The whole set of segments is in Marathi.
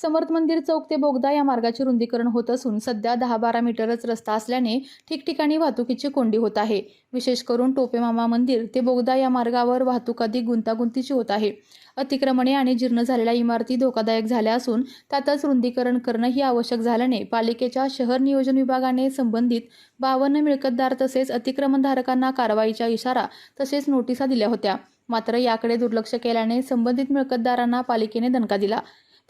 समर्थ मंदिर चौक ते बोगदा या मार्गाचे रुंदीकरण होत असून सध्या 10-12 मीटरच रस्ता असल्याने ठिकठिकाणी वाहतुकीची कोंडी होत आहे। विशेष करून टोपेमामा मंदिर ते बोगदा या मार्गावर वाहतूक अधिक गुंतागुंतीची होत आहे। अतिक्रमणे आणि जीर्ण झालेल्या इमारती धोकादायक झाल्या असून त्यातच रुंदीकरण करणंही आवश्यक झाल्याने पालिकेच्या शहर नियोजन विभागाने संबंधित 52 मिळकतदार तसेच अतिक्रमणधारकांना कारवाईचा इशारा तसेच नोटिसा दिल्या होत्या। मात्र याकडे दुर्लक्ष केल्याने संबंधित मिळकतदारांना पालिकेने दणका दिला।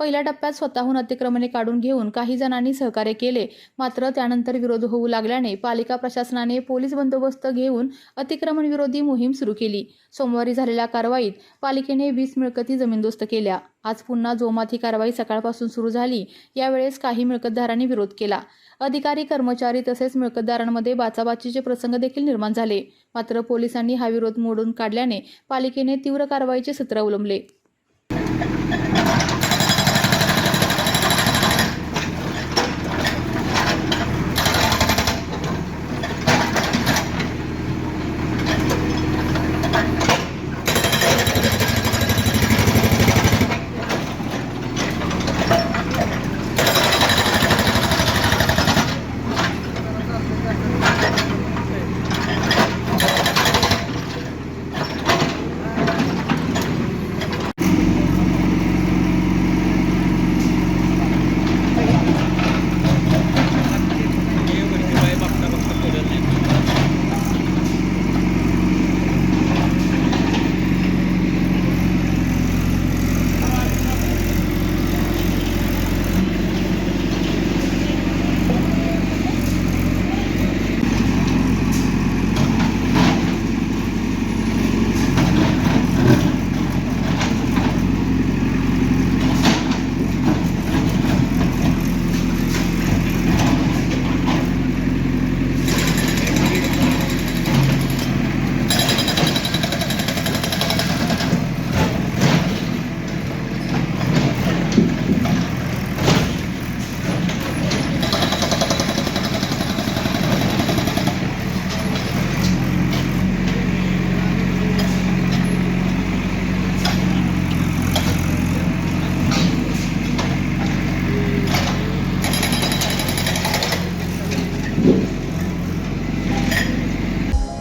पहिल्या टप्प्यात स्वतःहून अतिक्रमणे काढून घेऊन काही जणांनी सहकार्य केले, मात्र त्यानंतर विरोध होऊ लागल्याने पालिका प्रशासनाने पोलीस बंदोबस्त घेऊन अतिक्रमण विरोधी मोहीम सुरू केली। सोमवारी झालेल्या कारवाईत पालिकेने 20 मिळकती जमीनदोस्त केल्या। आज पुन्हा जोमात ही कारवाई सकाळपासून सुरू झाली। यावेळेस काही मिळकतदारांनी विरोध केला। अधिकारी, कर्मचारी तसेच मिळकतदारांमध्ये बाचाबाचीचे प्रसंग देखील निर्माण झाले। मात्र पोलिसांनी हा विरोध मोडून काढल्याने पालिकेने तीव्र कारवाईचे सत्र अवलंबले।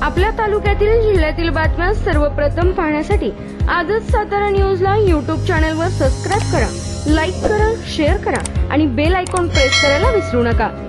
आपल्या तालुक्यातील जिल्ह्यातील बातम्या सर्वप्रथम पाहण्यासाठी आजच सातारा न्यूजला YouTube चॅनलवर सबस्क्राईब करा, लाईक करा, शेअर करा आणि बेल आयकॉन प्रेस करायला विसरू नका।